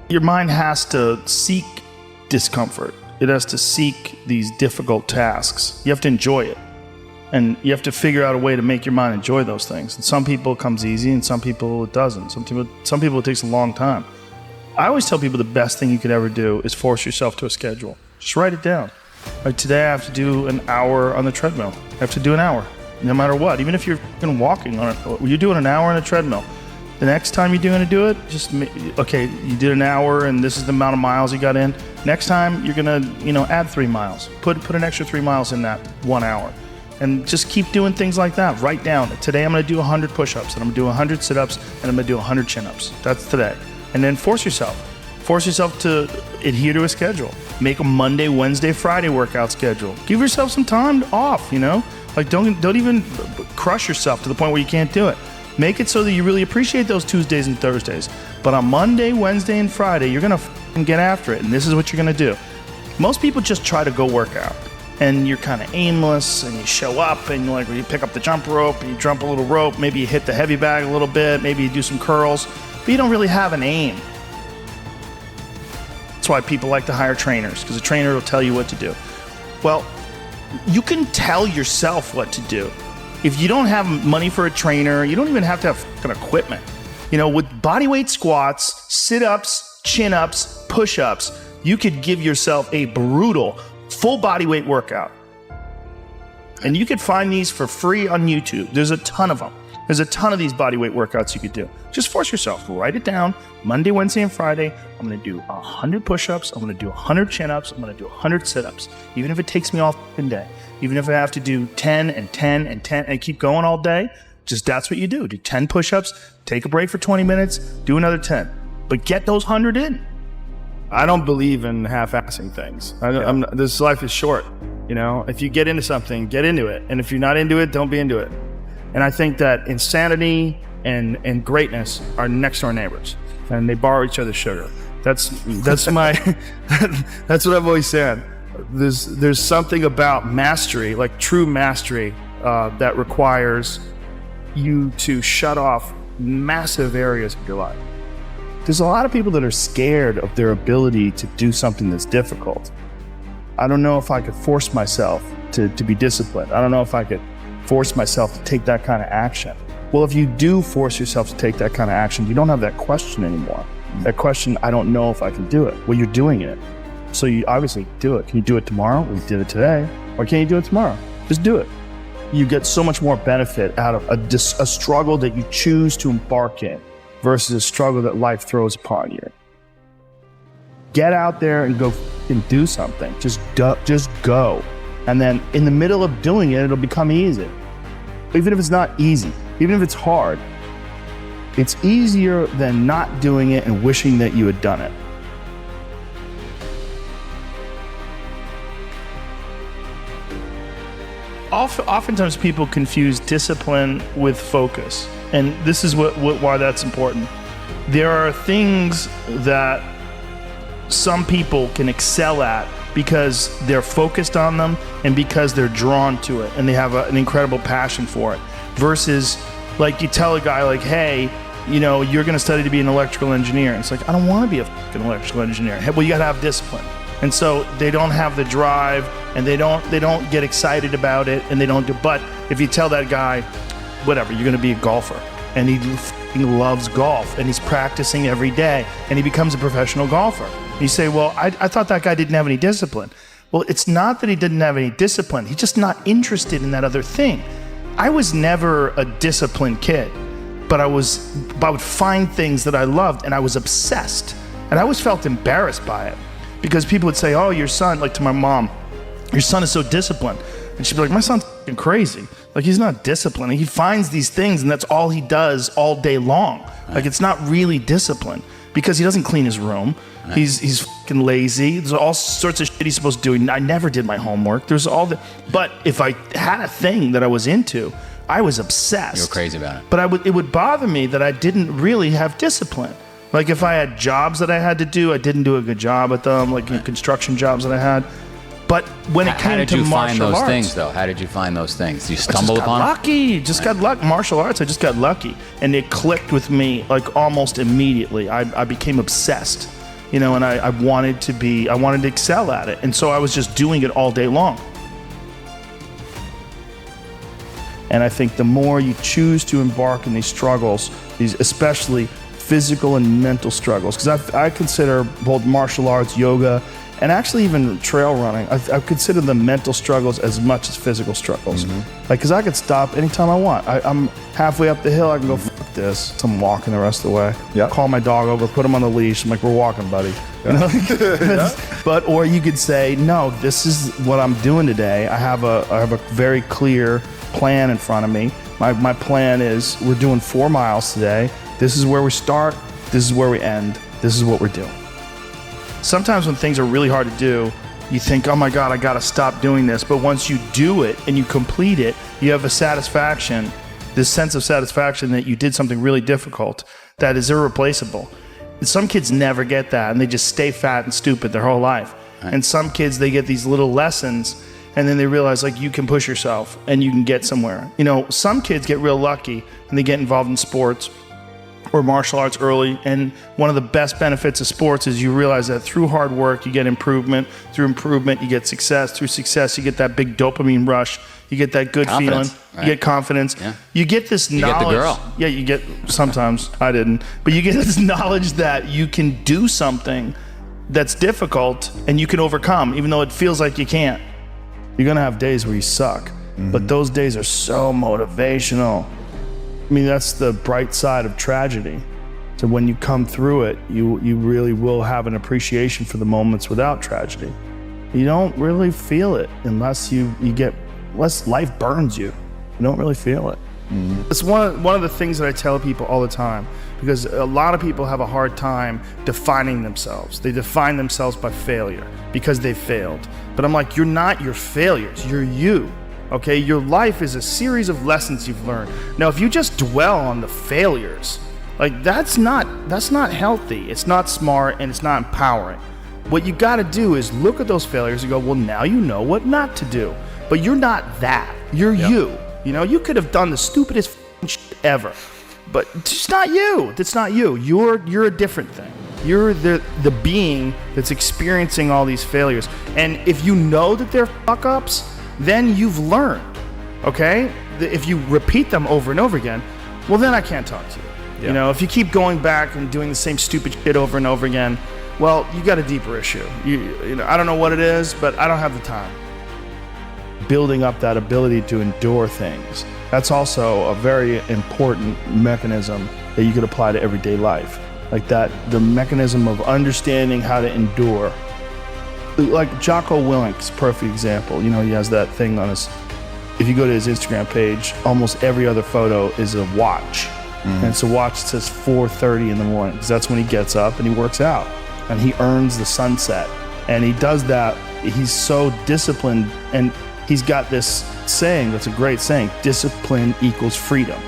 Your mind has to seek discomfort. It has to seek these difficult tasks. You have to enjoy it. And you have to figure out a way to make your mind enjoy those things. And some people it comes easy, and some people it doesn't. Some people it takes a long time. I always tell people the best thing you could ever do is force yourself to a schedule. Just write it down. Like today I have to do an hour on the treadmill. I have to do an hour, no matter what. Even if you're walking on it, you're doing an hour on a treadmill. The next time you're going to do it, okay, you did an hour and this is the amount of miles you got in. Next time you're going to, add 3 miles. Put an extra 3 miles in that 1 hour. And just keep doing things like that. Write down, today I'm going to do 100 push-ups, and I'm going to do 100 sit-ups, and I'm going to do 100 chin-ups. That's today. And then force yourself. Force yourself to adhere to a schedule. Make a Monday, Wednesday, Friday workout schedule. Give yourself some time off, Like don't even crush yourself to the point where you can't do it. Make it so that you really appreciate those Tuesdays and Thursdays. But on Monday, Wednesday, and Friday, you're going to get after it. And this is what you're going to do. Most people just try to go work out. And you're kind of aimless, and you show up, and you pick up the jump rope, and you jump a little rope. Maybe you hit the heavy bag a little bit. Maybe you do some curls. But you don't really have an aim. That's why people like to hire trainers, because a trainer will tell you what to do. Well, you can tell yourself what to do. If you don't have money for a trainer, you don't even have to have fucking equipment. With bodyweight squats, sit-ups, chin-ups, push-ups, you could give yourself a brutal full bodyweight workout. And you could find these for free on YouTube. There's a ton of them. There's a ton of these bodyweight workouts you could do. Just force yourself. Write it down. Monday, Wednesday, and Friday, I'm going to do 100 push-ups. I'm going to do 100 chin-ups. I'm going to do 100 sit-ups. Even if it takes me all fucking day. Even if I have to do 10 and 10 and 10 and keep going all day, just that's what you do. Do 10 push-ups, take a break for 20 minutes, do another 10. But get those 100 in. I don't believe in half-assing things. This life is short. If you get into something, get into it. And if you're not into it, don't be into it. And I think that insanity and greatness are next door neighbors, and they borrow each other's sugar. That's my that's what I've always said. There's something about mastery, like true mastery, that requires you to shut off massive areas of your life. There's a lot of people that are scared of their ability to do something that's difficult. I don't know if I could force myself to be disciplined. I don't know if I could force myself to take that kind of action. Well, if you do force yourself to take that kind of action, you don't have that question anymore. That question, I don't know if I can do it. Well, you're doing it. So you obviously do it. Can you do it tomorrow? We did it today. Or can you do it tomorrow? Just do it. You get so much more benefit out of a struggle that you choose to embark in versus a struggle that life throws upon you. Get out there and go and do something. Just go. And then in the middle of doing it, it'll become easy. Even if it's not easy, even if it's hard, it's easier than not doing it and wishing that you had done it. Oftentimes people confuse discipline with focus. And this is why that's important. There are things that some people can excel at because they're focused on them and because they're drawn to it and they have an incredible passion for it. Versus, like, you tell a guy, like, hey, you're going to study to be an electrical engineer. And it's like, I don't want to be a fucking electrical engineer. Well, you got to have discipline. And so they don't have the drive, and they don't get excited about it, and they don't do. But if you tell that guy, whatever, you're going to be a golfer, and he loves golf, and he's practicing every day, and he becomes a professional golfer. And you say, well, I thought that guy didn't have any discipline. Well, it's not that he didn't have any discipline. He's just not interested in that other thing. I was never a disciplined kid, but I would find things that I loved, and I was obsessed, and I always felt embarrassed by it. Because people would say, oh, your son, like to my mom, your son is so disciplined. And she'd be like, my son's fucking crazy. Like, he's not disciplined. He finds these things and that's all he does all day long. Right. Like, it's not really discipline because he doesn't clean his room. Right. He's fucking lazy. There's all sorts of shit he's supposed to do. I never did my homework. But if I had a thing that I was into, I was obsessed. You were crazy about it. But it would bother me that I didn't really have discipline. Like, if I had jobs that I had to do, I didn't do a good job at them, like construction jobs that I had. But when it came to martial arts... How did you find those things, though? How did you find those things? You stumbled upon them? Lucky. Got lucky. Martial arts, I just got lucky. And it clicked with me, like, almost immediately. I became obsessed. you know, and I wanted to excel at it. And so I was just doing it all day long. And I think the more you choose to embark in these struggles, these especially physical and mental struggles, because I consider both martial arts, yoga, and actually even trail running, I consider the mental struggles as much as physical struggles. Like, because I could stop anytime I want. I'm halfway up the hill, I can go, fuck this. So I'm walking the rest of the way. Yep. Call my dog over, put him on the leash. I'm like, we're walking, buddy. You know? But, or you could say, no, this is what I'm doing today. I have a very clear plan in front of me. My plan is we're doing 4 miles today. This is where we start. This is where we end. This is what we're doing. Sometimes when things are really hard to do, you think, oh my God, I gotta stop doing this. But once you do it and you complete it, you have a satisfaction, this sense of satisfaction that you did something really difficult that is irreplaceable. And some kids never get that, and they just stay fat and stupid their whole life. Right. And some kids, they get these little lessons, and then they realize, like, you can push yourself and you can get somewhere. You know, some kids get real lucky and they get involved in sports or martial arts early, and one of the best benefits of sports is you realize that through hard work you get improvement, through improvement you get success, through success you get that big dopamine rush, you get that good feeling, right? You get confidence, you get this knowledge. You get the girl. Yeah, you get, sometimes, I didn't, but you get this knowledge that you can do something that's difficult and you can overcome, even though it feels like you can't. You're gonna have days where you suck, but those days are so motivational. I mean, that's the bright side of tragedy. So when you come through it, you really will have an appreciation for the moments without tragedy. You don't really feel it unless unless life burns you. You don't really feel it. It's one of the things that I tell people all the time, because a lot of people have a hard time defining themselves. They define themselves by failure because they failed. But I'm like, you're not your failures, you're you. Okay, your life is a series of lessons you've learned. Now, if you just dwell on the failures, like that's not healthy. It's not smart and it's not empowering. What you got to do is look at those failures and go, well, now you know what not to do. But you're not that. You're you. You know, you could have done the stupidest shit ever, but it's not you. That's not you. You're a different thing. You're the being that's experiencing all these failures. And if you know that they're fuck ups, then you've learned, okay? If you repeat them over and over again, well, then I can't talk to you. Yeah. You know, if you keep going back and doing the same stupid shit over and over again, well, you got a deeper issue. You know, I don't know what it is, but I don't have the time. Building up that ability to endure things, that's also a very important mechanism that you could apply to everyday life. Like that, the mechanism of understanding how to endure. Like Jocko Willink's perfect example. You know, he has that thing on his, if you go to his Instagram page, almost every other photo is a watch. And it's a watch that says 4:30 in the morning, because that's when he gets up and he works out and he earns the sunset. And he does that, he's so disciplined, and he's got this saying that's a great saying, discipline equals freedom.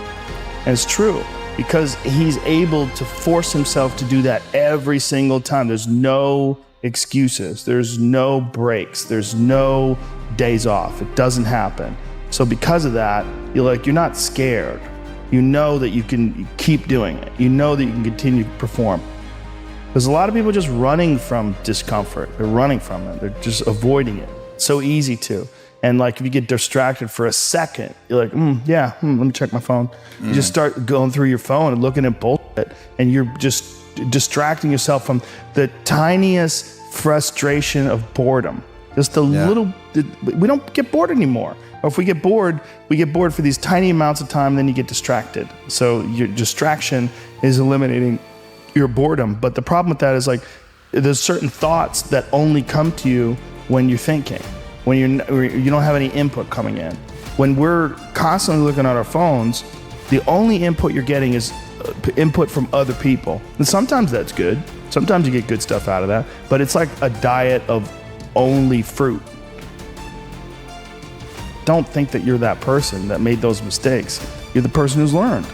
And it's true, because he's able to force himself to do that every single time. There's no excuses. There's no breaks. There's no days off. It doesn't happen. So because of that, you're not scared. You know that you can keep doing it. You know that you can continue to perform. There's a lot of people just running from discomfort. They're running from it. They're just avoiding it. It's so easy to. And like if you get distracted for a second, you're like, let me check my phone. You just start going through your phone and looking at bullshit, and you're just distracting yourself from the tiniest frustration of boredom. Just a little, we don't get bored anymore. Or if we get bored for these tiny amounts of time, then you get distracted. So your distraction is eliminating your boredom. But the problem with that is, like, there's certain thoughts that only come to you when you're thinking, when you don't have any input coming in. When we're constantly looking at our phones, the only input you're getting is input from other people. And sometimes that's good. Sometimes you get good stuff out of that, but it's like a diet of only fruit. Don't think that you're that person that made those mistakes. You're the person who's learned,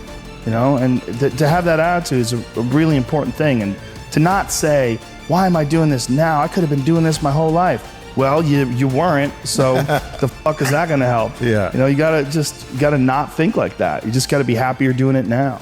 you know, and to have that attitude is a really important thing. And to not say, why am I doing this now? I could have been doing this my whole life. Well, you weren't, so the fuck is that gonna help? Yeah. You know, you gotta not think like that. You just gotta be happy you're doing it now.